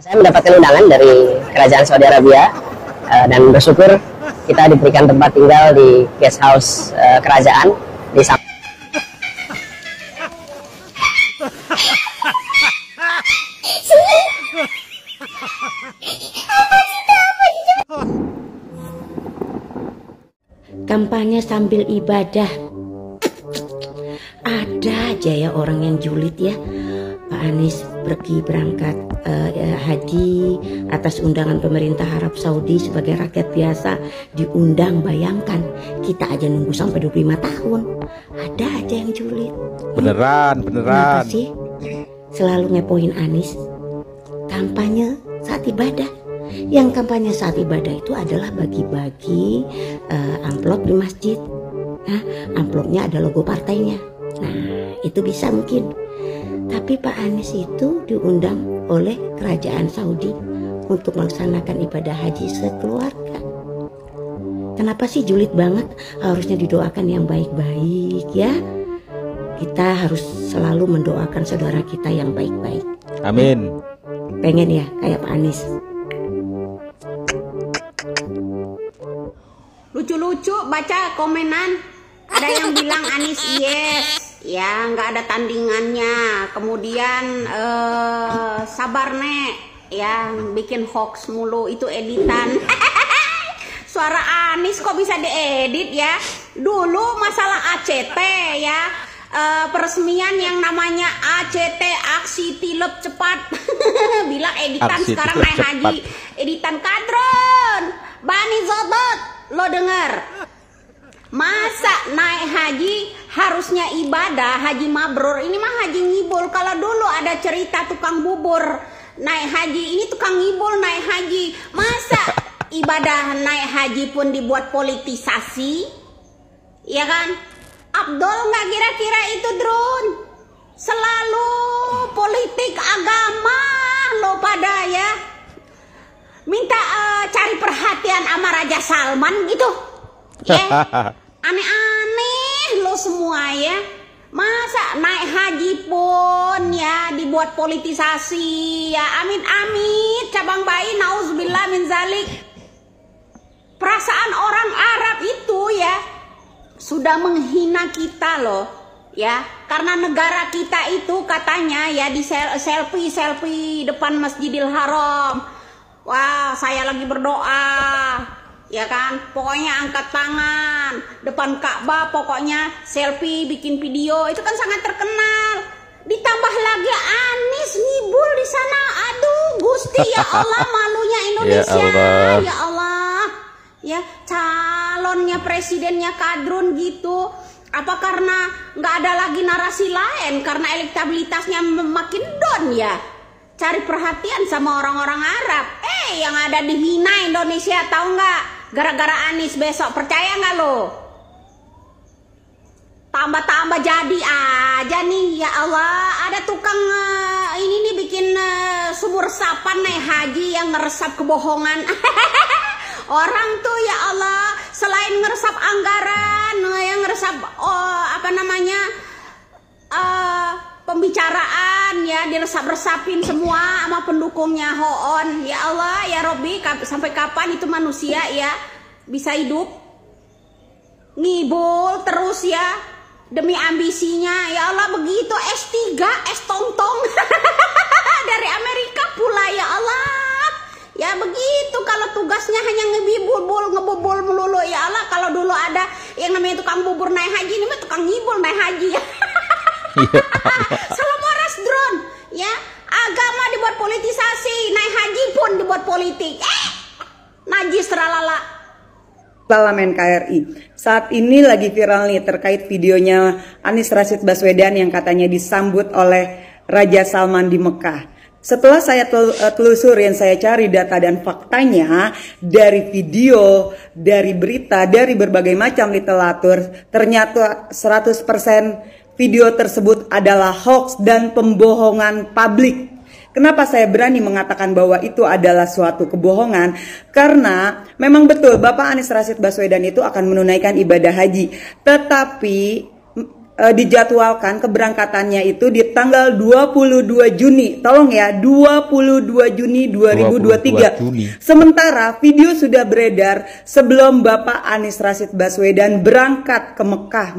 Saya mendapatkan undangan dari Kerajaan Saudi Arabia dan bersyukur kita diberikan tempat tinggal di guest house kerajaan di Kampanye sambil ibadah. Ada aja ya orang yang julid ya. Pak Anies pergi berangkat haji atas undangan pemerintah Arab Saudi sebagai rakyat biasa diundang. Bayangkan kita aja nunggu sampai 25 tahun. Ada aja yang julid. Beneran. Kenapa sih selalu ngepoin Anies? Kampanye saat ibadah. Yang kampanye saat ibadah itu adalah bagi-bagi amplop di masjid. Nah, amplopnya ada logo partainya. Nah, itu bisa mungkin. Tapi Pak Anies itu diundang oleh kerajaan Saudi untuk melaksanakan ibadah haji sekeluarga. Kenapa sih julid banget? Harusnya didoakan yang baik-baik ya. Kita harus selalu mendoakan saudara kita yang baik-baik. Amin. Pengen ya kayak Pak Anies. Lucu-lucu baca komenan. Ada yang bilang Anies yes, ya nggak ada tandingannya. Kemudian sabar nek, ya bikin hoax mulu itu editan. Suara Anies kok bisa diedit ya? Dulu masalah ACT ya, peresmian yang namanya ACT aksi tilep cepat. Bilang editan Aksi sekarang tilep naik haji, editan kadron. Bani Zodot, lo denger? Masa naik haji harusnya ibadah, haji mabrur. Ini mah haji ngibul. Kalau dulu ada cerita tukang bubur naik haji, ini tukang ngibul naik haji. Masa ibadah naik haji pun dibuat politisasi? Ya kan? Abdul nggak kira-kira itu drone? Selalu politik agama lo pada ya. Minta cari perhatian sama Raja Salman gitu. Ya. Aneh-aneh lo semua ya. Masa naik haji pun ya dibuat politisasi ya. Amit-amit cabang bayi nauzubillah min zalik. Perasaan orang Arab itu ya sudah menghina kita loh ya. Karena negara kita itu katanya ya di selfie depan Masjidil Haram. Wah, saya lagi berdoa, ya kan? Pokoknya angkat tangan depan Ka'bah, pokoknya selfie, bikin video, itu kan sangat terkenal. Ditambah lagi Anies ngibul di sana, aduh, Gusti ya Allah, malunya Indonesia, ya Allah, ya calonnya presidennya kadrun gitu. Apa karena nggak ada lagi narasi lain? Karena elektabilitasnya makin down ya? Cari perhatian sama orang-orang Arab. Yang ada dihina Indonesia, tahu nggak? Gara-gara Anies besok, percaya nggak lo? Tambah-tambah jadi aja nih, ya Allah. Ada tukang ini nih bikin sumur resapan naik haji yang ngeresap kebohongan. Orang tuh ya Allah, selain ngeresap anggaran, yang ngeresap pembicaraan ya, diresap-resapin semua sama pendukungnya Hoon. Ya Allah, ya Robbi, sampai kapan itu manusia ya bisa hidup ngibul terus ya demi ambisinya. Ya Allah, begitu S3, S tong-tong dari Amerika pula ya Allah. Ya begitu, kalau tugasnya hanya ngebubul melulu ya Allah. Kalau dulu ada yang namanya tukang bubur naik haji, ini mah tukang ngibul naik haji ya. Selamoras drone ya, agama dibuat politisasi, naik haji pun dibuat politik. Najis teralala. Salam NKRI. Saat ini lagi viral nih terkait videonya Anies Rashid Baswedan yang katanya disambut oleh Raja Salman di Mekah. Setelah saya telusurin, saya cari data dan faktanya dari video, dari berita, dari berbagai macam literatur, ternyata 100% video tersebut adalah hoax dan pembohongan publik. Kenapa saya berani mengatakan bahwa itu adalah suatu kebohongan? Karena memang betul Bapak Anies Rashid Baswedan itu akan menunaikan ibadah haji. Tetapi dijadwalkan keberangkatannya itu di tanggal 22 Juni. Tolong ya, 22 Juni 2023. 22 Juni. Sementara video sudah beredar sebelum Bapak Anies Rashid Baswedan berangkat ke Mekah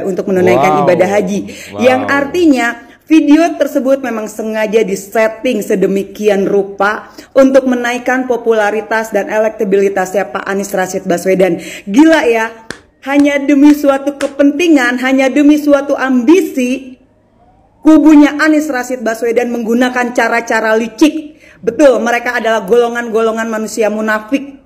untuk menunaikan ibadah haji. Yang artinya video tersebut memang sengaja disetting sedemikian rupa untuk menaikkan popularitas dan elektabilitasnya Pak Anies Rashid Baswedan. Gila ya. Hanya demi suatu kepentingan, hanya demi suatu ambisi, kubunya Anies Rashid Baswedan menggunakan cara-cara licik. Betul, mereka adalah golongan-golongan manusia munafik.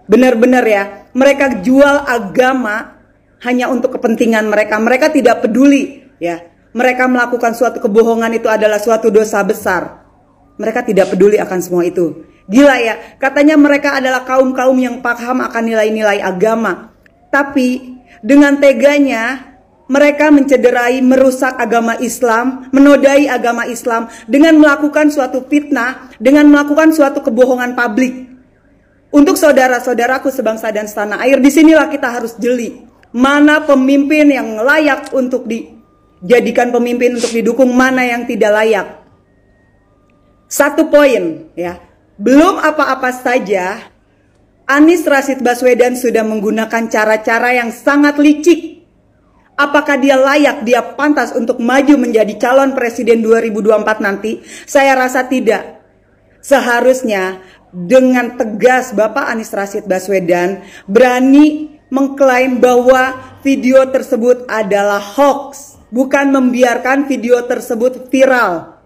Benar-benar ya, mereka jual agama hanya untuk kepentingan mereka. Mereka tidak peduli ya. Mereka melakukan suatu kebohongan itu adalah suatu dosa besar. Mereka tidak peduli akan semua itu. Gila ya, katanya mereka adalah kaum-kaum yang paham akan nilai-nilai agama. Tapi dengan teganya mereka mencederai, merusak agama Islam, menodai agama Islam dengan melakukan suatu fitnah, dengan melakukan suatu kebohongan publik. Untuk saudara-saudaraku sebangsa dan setanah air, disinilah kita harus jeli. Mana pemimpin yang layak untuk dijadikan pemimpin, untuk didukung, mana yang tidak layak. Satu poin ya, belum apa-apa saja Anies Rashid Baswedan sudah menggunakan cara-cara yang sangat licik. Apakah dia layak, dia pantas untuk maju menjadi calon presiden 2024 nanti? Saya rasa tidak. Seharusnya dengan tegas Bapak Anies Rashid Baswedan berani mengklaim bahwa video tersebut adalah hoax, bukan membiarkan video tersebut viral.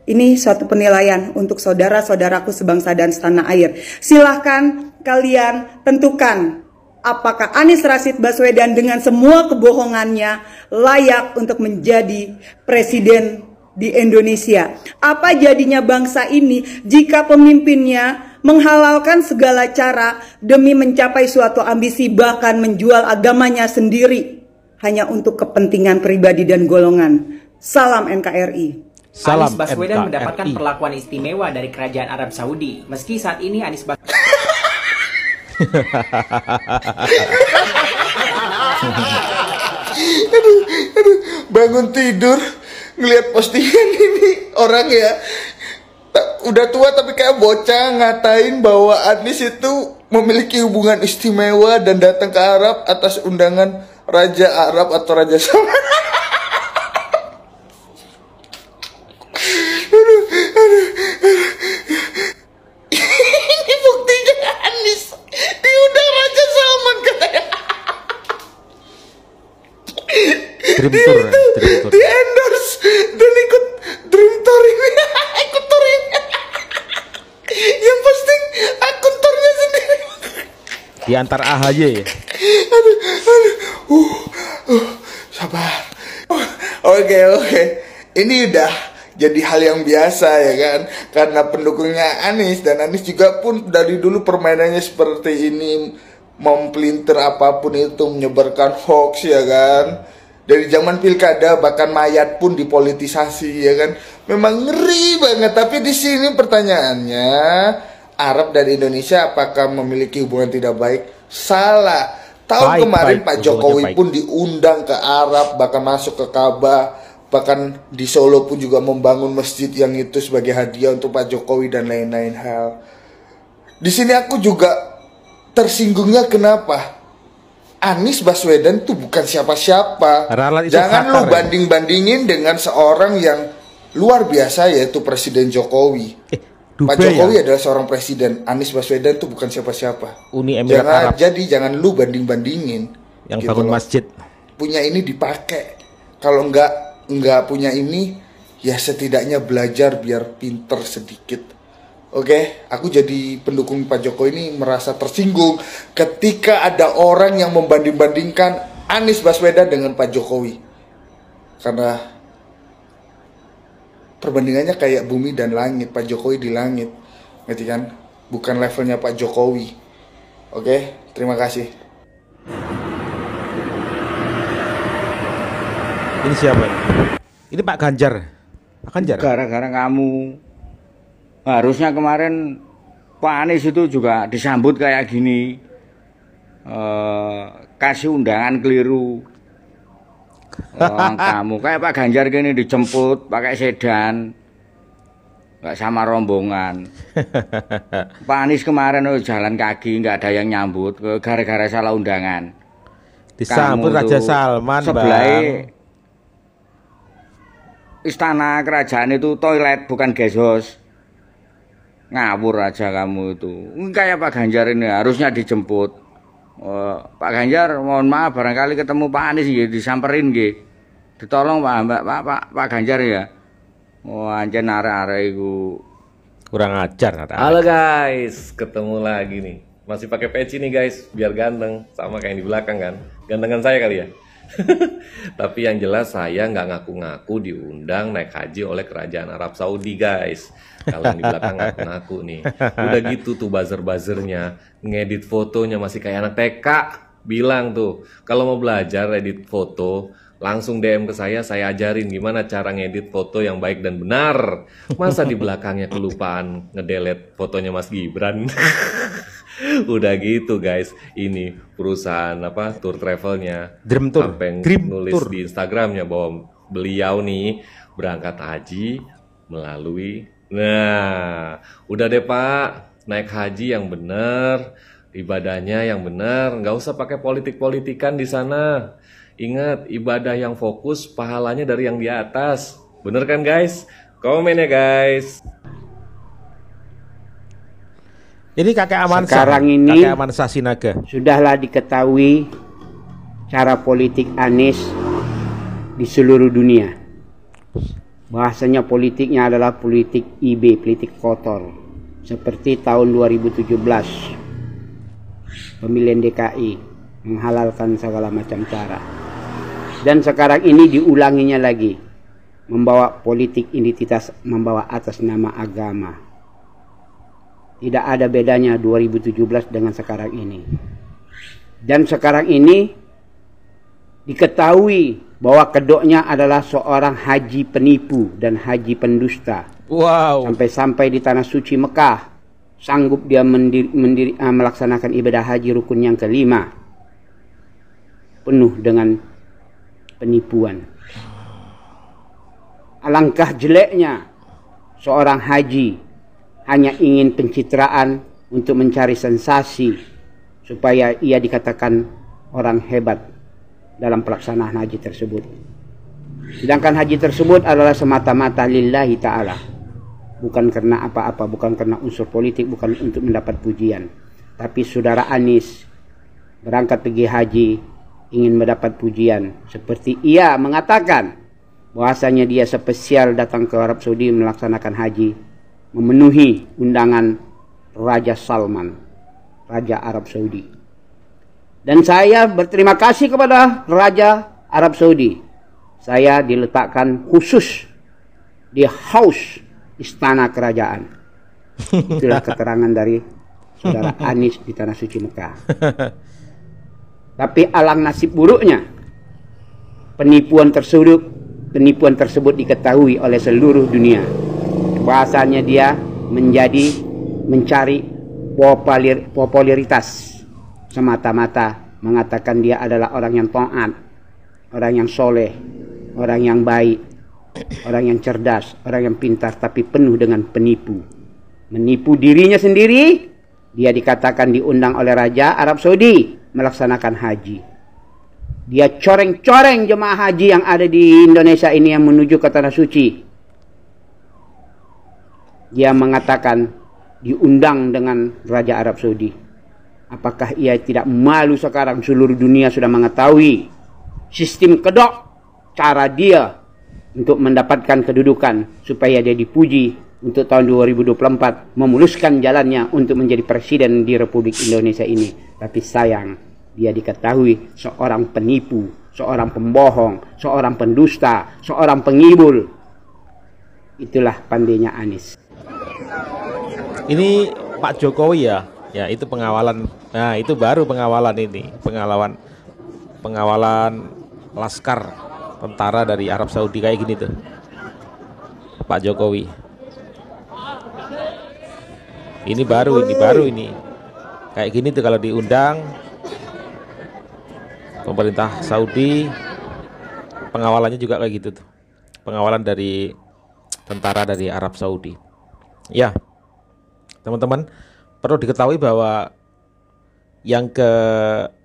Ini suatu penilaian untuk saudara-saudaraku sebangsa dan setanah air. Silahkan kalian tentukan apakah Anies Rashid Baswedan dengan semua kebohongannya layak untuk menjadi presiden di Indonesia. Apa jadinya bangsa ini jika pemimpinnya menghalalkan segala cara demi mencapai suatu ambisi, bahkan menjual agamanya sendiri hanya untuk kepentingan pribadi dan golongan. Salam NKRI. Anies Baswedan mendapatkan perlakuan istimewa dari kerajaan Arab Saudi. Meski saat ini Anies Baswedan bangun tidur ngelihat postingan ini, orang ya udah tua tapi kayak bocah ngatain bahwa Anies itu memiliki hubungan istimewa dan datang ke Arab atas undangan Raja Arab atau Raja Salman. Ini buktinya Anies diundang Raja Salman katanya. Dream Tour, Di endorse dan ikut Dream Tour ini. Ikut tour ini. Yang posting akun tournya sendiri. di antar AHY ya. Sabar. Oke. Ini udah jadi hal yang biasa ya kan, karena pendukungnya Anies, dan Anies juga pun dari dulu permainannya seperti ini, mempelintir apapun itu, menyebarkan hoax ya kan. Dari zaman pilkada bahkan mayat pun dipolitisasi ya kan. Memang ngeri banget. Tapi di sini pertanyaannya, Arab dan Indonesia apakah memiliki hubungan tidak baik? Salah. Tahun kemarin Pak Jokowi pun diundang ke Arab, bahkan masuk ke Ka'bah, bahkan di Solo pun juga membangun masjid yang itu sebagai hadiah untuk Pak Jokowi dan lain-lain hal. Di sini aku juga tersinggungnya kenapa? Anies Baswedan tuh bukan siapa-siapa. Jangan lu banding-bandingin dengan seorang yang luar biasa, yaitu Presiden Jokowi. Pak Jokowi adalah seorang presiden. Anies Baswedan tuh bukan siapa-siapa. Uni Emirat Arab. Jangan lu banding-bandingin. Yang gitu bangun masjid. Punya ini dipakai. Kalau nggak punya ini, ya setidaknya belajar biar pinter sedikit. Oke, aku jadi pendukung Pak Jokowi ini merasa tersinggung ketika ada orang yang membanding-bandingkan Anies Baswedan dengan Pak Jokowi. Karena perbandingannya kayak bumi dan langit, Pak Jokowi di langit, ngerti kan? Bukan levelnya Pak Jokowi. Oke, terima kasih. Ini siapa ini? Ini Pak Ganjar. Pak Ganjar. Gara-gara kamu. Harusnya kemarin Pak Anies itu juga disambut kayak gini, kasih undangan keliru. Kamu kayak Pak Ganjar gini dijemput pakai sedan, nggak sama rombongan. Pak Anies kemarin jalan kaki, nggak ada yang nyambut, gara-gara salah undangan. Disambut Raja Salman, Bang. Istana kerajaan itu toilet bukan guest house. Ngawur aja kamu itu. Kayak Pak Ganjar ini harusnya dijemput. Pak Ganjar mohon maaf barangkali ketemu Pak Anies nggih disamperin nggih. Ditolong Pak Ganjar ya. Anjen arek-arek iku Kurang ajar kata. Halo guys, ketemu lagi nih. Masih pakai peci nih guys, biar ganteng sama kayak yang di belakang kan. Gantengan saya kali ya. Tapi yang jelas saya nggak ngaku-ngaku diundang naik haji oleh kerajaan Arab Saudi guys. Kalau yang di belakang ngaku-ngaku nih. Udah gitu tuh buzzer-buzzernya ngedit fotonya masih kayak anak TK. Bilang tuh kalau mau belajar edit foto langsung DM ke saya ajarin gimana cara ngedit foto yang baik dan benar. Masa di belakangnya kelupaan ngedelete fotonya Mas Gibran. Udah gitu guys, ini perusahaan apa tour travelnya Dream Tour, sampai Dream nulis Tour. di Instagramnya bahwa beliau nih berangkat haji melalui. Nah, udah deh Pak, naik haji yang bener, ibadahnya yang bener, nggak usah pakai politik-politikan di sana. Ingat, ibadah yang fokus, pahalanya dari yang di atas. Bener kan guys? Komen ya guys. Ini kakek Amansyah. Sekarang ini Kakek Amansyah Sinaga. Sudahlah diketahui cara politik Anies di seluruh dunia. Bahasanya politiknya adalah politik IB, politik kotor. Seperti tahun 2017 pemilihan DKI menghalalkan segala macam cara. Dan sekarang ini diulanginya lagi, membawa politik identitas, membawa atas nama agama. Tidak ada bedanya 2017 dengan sekarang ini. Dan sekarang ini diketahui bahwa kedoknya adalah seorang haji penipu dan haji pendusta. Wow. Sampai-sampai di tanah suci Mekah sanggup dia melaksanakan ibadah haji rukun yang kelima penuh dengan penipuan. Alangkah jeleknya seorang haji hanya ingin pencitraan untuk mencari sensasi supaya ia dikatakan orang hebat dalam pelaksanaan haji tersebut. Sedangkan haji tersebut adalah semata-mata lillahi ta'ala, bukan karena apa-apa, bukan karena unsur politik, bukan untuk mendapat pujian. Tapi saudara Anies berangkat pergi haji ingin mendapat pujian, seperti ia mengatakan bahwasanya dia spesial datang ke Arab Saudi melaksanakan haji, memenuhi undangan Raja Salman, Raja Arab Saudi. Dan saya berterima kasih kepada Raja Arab Saudi. Saya diletakkan khusus di house istana kerajaan. Itulah keterangan dari saudara Anies di tanah suci Mekah. Tapi alang nasib buruknya, penipuan tersebut diketahui oleh seluruh dunia. Bahasanya dia mencari popularitas semata-mata, mengatakan dia adalah orang yang taat, orang yang soleh, orang yang baik, orang yang cerdas, orang yang pintar, tapi penuh dengan penipu. Menipu dirinya sendiri. Dia dikatakan diundang oleh Raja Arab Saudi melaksanakan haji. Dia coreng-coreng jemaah haji yang ada di Indonesia ini yang menuju ke tanah suci. Dia mengatakan diundang dengan Raja Arab Saudi. Apakah ia tidak malu sekarang seluruh dunia sudah mengetahui sistem kedok, cara dia untuk mendapatkan kedudukan supaya dia dipuji untuk tahun 2024, memuluskan jalannya untuk menjadi presiden di Republik Indonesia ini. Tapi sayang, dia diketahui seorang penipu, seorang pembohong, seorang pendusta, seorang pengibul. Itulah pandainya Anies. Ini Pak Jokowi ya. Ya, itu pengawalan. Nah, itu baru pengawalan ini. Pengawalan laskar tentara dari Arab Saudi kayak gini tuh. Pak Jokowi. Ini baru ini. Kayak gini tuh kalau diundang pemerintah Saudi pengawalannya juga kayak gitu tuh. Pengawalan dari tentara dari Arab Saudi. Ya, teman-teman, perlu diketahui bahwa yang ke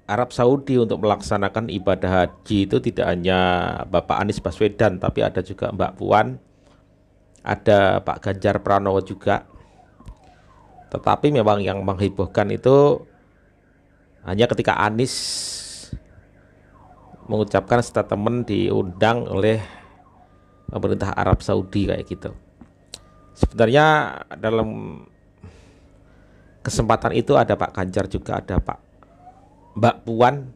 Arab Saudi untuk melaksanakan ibadah haji itu tidak hanya Bapak Anies Baswedan, tapi ada juga Mbak Puan, ada Pak Ganjar Pranowo juga. Tetapi memang yang menghebohkan itu hanya ketika Anies mengucapkan statement diundang oleh pemerintah Arab Saudi kayak gitu. Sebenarnya dalam kesempatan itu ada Pak Ganjar juga, ada Mbak Puan,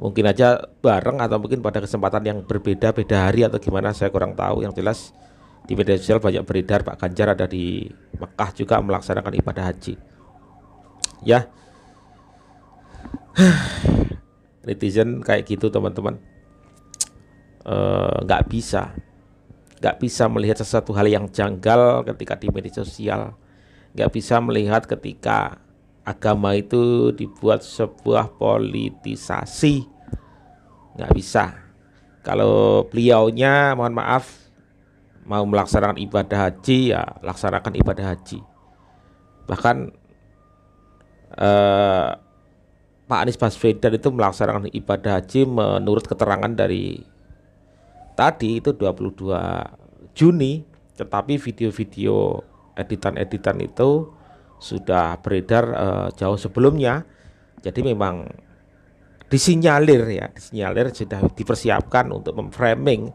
mungkin aja bareng atau mungkin pada kesempatan yang berbeda-beda hari atau gimana, saya kurang tahu. Yang jelas di media sosial banyak beredar Pak Ganjar ada di Mekah juga melaksanakan ibadah haji. Ya, netizen kayak gitu teman-teman, nggak bisa melihat sesuatu hal yang janggal ketika di media sosial, nggak bisa melihat ketika agama itu dibuat sebuah politisasi, nggak bisa. Kalau beliaunya mohon maaf mau melaksanakan ibadah haji, ya laksanakan ibadah haji. Bahkan Pak Anies Baswedan itu melaksanakan ibadah haji menurut keterangan dari tadi itu 22 Juni, tetapi video-video editan-editan itu sudah beredar jauh sebelumnya. Jadi memang disinyalir sudah dipersiapkan untuk memframing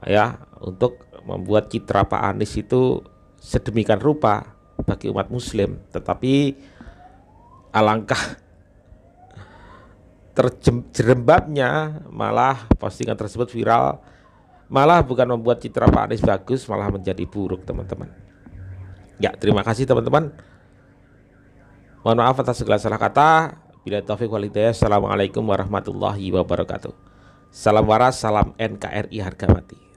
ya, untuk membuat citra Pak Anies itu sedemikian rupa bagi umat muslim. Tetapi alangkah terjerembabnya, malah postingan tersebut viral, malah bukan membuat citra Pak Anies bagus, malah menjadi buruk teman-teman. Ya, terima kasih teman-teman. Mohon maaf atas segala salah kata. Bila taufik wal hidayah. Assalamualaikum warahmatullahi wabarakatuh. Salam waras, salam NKRI harga mati.